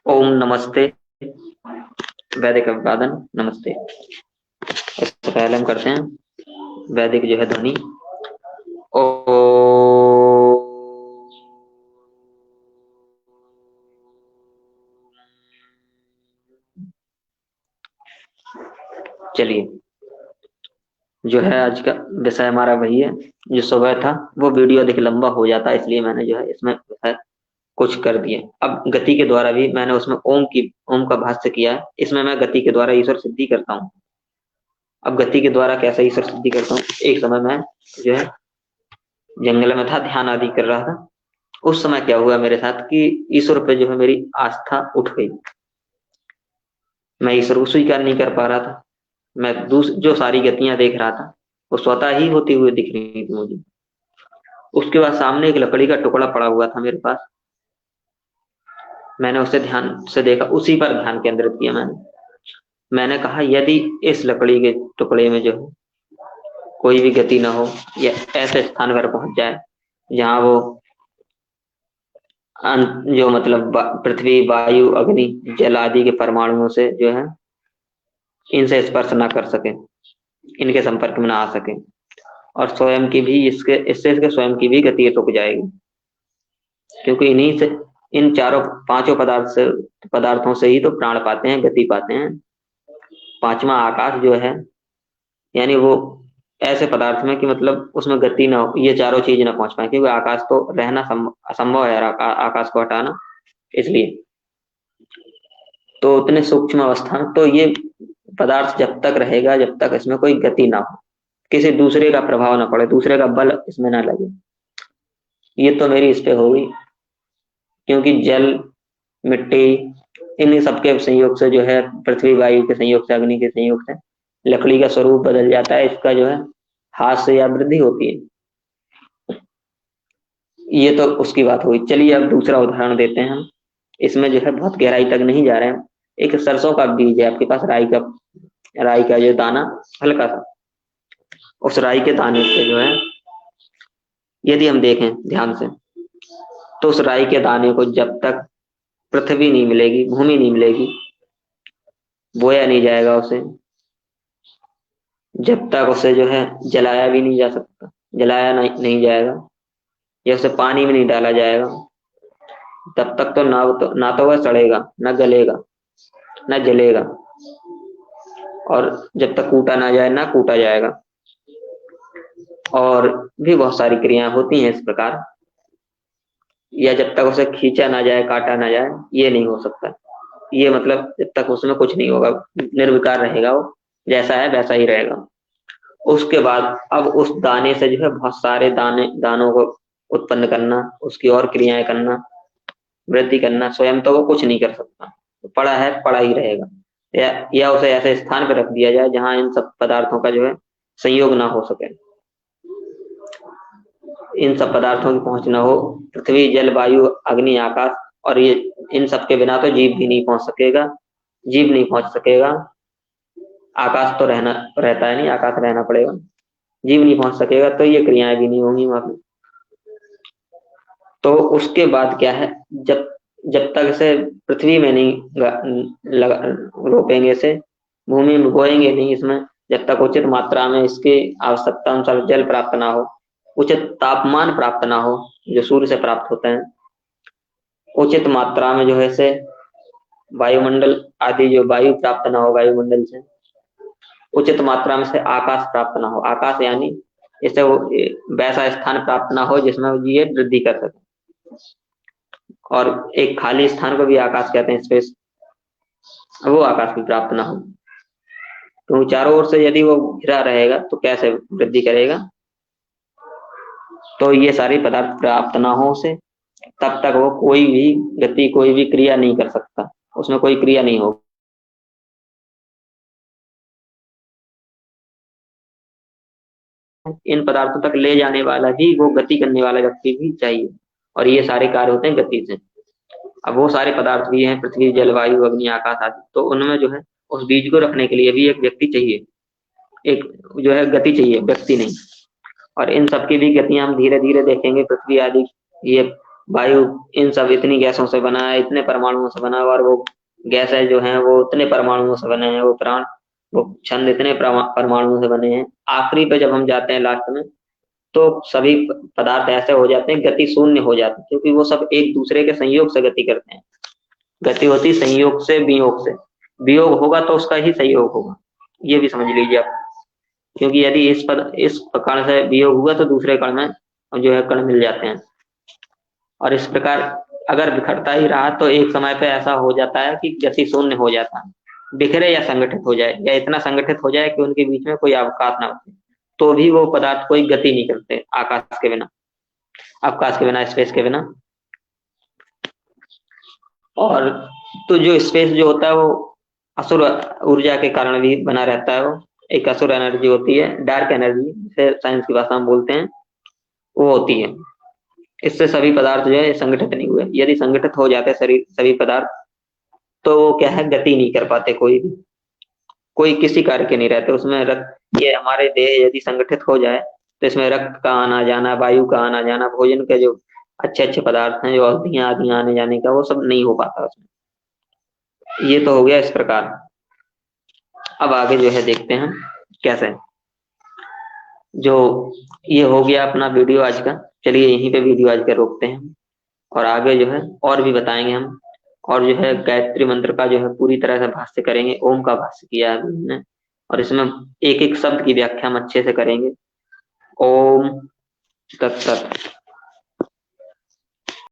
ओम नमस्ते। वैदिक अभिवादन नमस्ते। इससे पहले हम करते हैं वैदिक जो है ध्वनि। ओ चलिए, जो है आज का विषय हमारा वही है जो सुबह था। वो वीडियो अधिक लंबा हो जाता है, इसलिए मैंने जो है इसमें जो है कुछ कर दिए। अब गति के द्वारा भी मैंने उसमें ओम का भाष्य किया है। इसमें मैं गति के द्वारा ईश्वर सिद्धि करता हूँ। अब गति के द्वारा कैसे ईश्वर सिद्धि करता हूँ, एक समय मैं जो है जंगल में था, ध्यान आदि कर रहा था। उस समय क्या हुआ मेरे साथ कि ईश्वर पे जो है मेरी आस्था उठ गई। मैं ईश्वर को स्वीकार नहीं कर पा रहा था। मैं जो सारी गतियां देख रहा था वो स्वतः ही होती हुई दिख रही थी मुझे। उसके बाद सामने एक लकड़ी का टुकड़ा पड़ा हुआ था मेरे पास। मैंने उसे ध्यान से देखा, उसी पर ध्यान केंद्रित किया। मैंने कहा यदि इस लकड़ी के टुकड़े में जो है कोई भी गति ना हो या ऐसे स्थान पर पहुंच जाए जहां वो जो मतलब पृथ्वी वायु अग्नि जल आदि के परमाणुओं से जो है इनसे स्पर्श ना कर सके, इनके संपर्क में ना आ सके, और स्वयं की भी इसके स्वयं की भी गति रुक जाएगी। क्योंकि इन्हीं से, इन चारों पांचों पदार्थों से ही तो प्राण पाते हैं, गति पाते हैं। पांचवा आकाश जो है, यानी वो ऐसे पदार्थ में कि मतलब उसमें गति ना हो, ये चारों चीज ना पहुंच पाए, क्योंकि आकाश तो रहना असंभव है, आकाश को हटाना। इसलिए तो उतने सूक्ष्म अवस्था में तो ये पदार्थ जब तक रहेगा, जब तक इसमें कोई गति ना हो, किसी दूसरे का प्रभाव ना पड़े, दूसरे का बल इसमें ना लगे। ये तो मेरी इस पे हो गई, क्योंकि जल मिट्टी इन सबके संयोग से जो है, पृथ्वी वायु के संयोग से, अग्नि के संयोग से लकड़ी का स्वरूप बदल जाता है। इसका जो है हाथ से या वृद्धि होती है। ये तो उसकी बात हुई। चलिए अब दूसरा उदाहरण देते हैं हम। इसमें जो है बहुत गहराई तक नहीं जा रहे हैं। एक सरसों का बीज है आपके पास, राई का जो दाना हल्का सा, उस राई के दाने पे जो है यदि हम देखें ध्यान से, तो उस राई के दाने को जब तक पृथ्वी नहीं मिलेगी, भूमि नहीं मिलेगी, बोया नहीं जाएगा उसे, जब तक उसे जो है जलाया भी नहीं जा सकता, जलाया नहीं जाएगा, या उसे पानी में नहीं डाला जाएगा, तब तक तो ना तो वह सड़ेगा, ना गलेगा, ना जलेगा, और जब तक कूटा ना जाए ना कूटा जाएगा। और भी बहुत सारी क्रियाएं होती हैं इस प्रकार। या जब तक उसे खींचा ना जाए, काटा ना जाए, ये नहीं हो सकता। ये मतलब जब तक उसमें कुछ नहीं होगा, निर्विकार रहेगा, वो जैसा है वैसा ही रहेगा। उसके बाद अब उस दाने से जो है बहुत सारे दानों को उत्पन्न करना, उसकी और क्रियाएं करना, वृद्धि करना, स्वयं तो वो कुछ नहीं कर सकता, तो पड़ा है पड़ा ही रहेगा। या उसे ऐसे स्थान पर रख दिया जाए जहां इन सब पदार्थों का जो है संयोग ना हो सके, इन सब पदार्थों की पहुंच ना हो। पृथ्वी जल वायु अग्नि आकाश, और ये इन सब के बिना तो जीव भी नहीं पहुंच सकेगा, जीव नहीं पहुंच सकेगा। आकाश तो रहता है नहीं, आकाश रहना पड़ेगा। जीव नहीं पहुंच सकेगा तो ये क्रियाएं भी नहीं होंगी वहां पे। तो उसके बाद क्या है, जब जब तक इसे पृथ्वी में नहीं रोपेंगे, इसे भूमि में बोएंगे नहीं, इसमें जब तक उचित मात्रा में इसकी आवश्यकता अनुसार जल प्राप्त ना हो, उचित तापमान प्राप्त ना हो जो सूर्य से प्राप्त होता है, उचित मात्रा में जो है इसे वायुमंडल आदि जो वायु प्राप्त ना हो, वायुमंडल से उचित मात्रा में से आकाश प्राप्त ना हो, आकाश यानी इसे वो वैसा स्थान प्राप्त ना हो जिसमें ये वृद्धि कर सके। और एक खाली स्थान को भी आकाश कहते हैं, स्पेस, वो आकाश भी प्राप्त ना हो। तो चारों ओर से यदि वो घिरा रहेगा तो कैसे वृद्धि करेगा। तो ये सारे पदार्थ प्राप्त ना हो उसे, तब तक वो कोई भी गति, कोई भी क्रिया नहीं कर सकता, उसमें कोई क्रिया नहीं होगी। इन पदार्थों तक ले जाने वाला भी, वो गति करने वाला व्यक्ति भी चाहिए, और ये सारे कार्य होते हैं गति से। अब वो सारे पदार्थ भी हैं, पृथ्वी जलवायु अग्नि आकाश आदि, तो उनमें जो है उस बीज को रखने के लिए भी एक व्यक्ति चाहिए, एक जो है गति चाहिए, व्यक्ति नहीं। और इन सबकी भी गतियां हम धीरे धीरे देखेंगे। पृथ्वी आदि ये वायु इन सब इतनी गैसों से बना है, इतने परमाणुओं से बना है, और वो गैसें जो हैं वो उतने परमाणुओं से बने हैं, वो प्राण, वो छंद इतने परमाणुओं से बने हैं। आखिरी पे जब हम जाते हैं लास्ट में, तो सभी पदार्थ ऐसे हो जाते हैं, गति शून्य हो जाती है, क्योंकि वो सब एक दूसरे के संयोग से गति करते हैं। गति होती संयोग से, वियोग से। वियोग होगा तो उसका ही संयोग होगा, ये भी समझ लीजिए आप। क्योंकि यदि इस प्रकार से वियोग हुआ तो दूसरे कण में जो है कण मिल जाते हैं। और इस प्रकार अगर बिखरता ही रहा तो एक समय पे ऐसा हो जाता है कि गति शून्य हो जाता है, बिखरे या संगठित हो जाए, या इतना संगठित हो जाए कि उनके बीच में कोई अवकाश ना हो, तो भी वो पदार्थ कोई गति नहीं करते आकाश के बिना, अवकाश के बिना, स्पेस के बिना। और तो जो स्पेस जो होता है वो असुर ऊर्जा के कारण भी बना रहता है। वो एक असुर एनर्जी होती है, डार्क एनर्जी जिसे साइंस की भाषा में बोलते हैं, वो होती है। इससे सभी पदार्थ जो है संगठित नहीं हुए। यदि संगठित हो जाते शरीर सभी पदार्थ, तो वो क्या है, गति नहीं कर पाते, कोई भी, कोई किसी कार्य के नहीं रहते उसमें। रक्त, ये हमारे देह यदि संगठित हो जाए तो इसमें रक्त का आना जाना, वायु का आना जाना, भोजन के जो अच्छे अच्छे पदार्थ हैं, जो औषधियां आदि आने जाने का, वो सब नहीं हो पाता उसमें। ये तो हो गया इस प्रकार। अब आगे जो है देखते हैं कैसे। जो ये हो गया अपना वीडियो आज का। चलिए यहीं पे वीडियो आज का रोकते हैं, और आगे जो है और भी बताएंगे हम। और जो है गायत्री मंत्र का जो है पूरी तरह से भाष्य करेंगे। ओम का भाष्य किया है हमने, और इसमें एक एक शब्द की व्याख्या हम अच्छे से करेंगे। ओम तत्सत।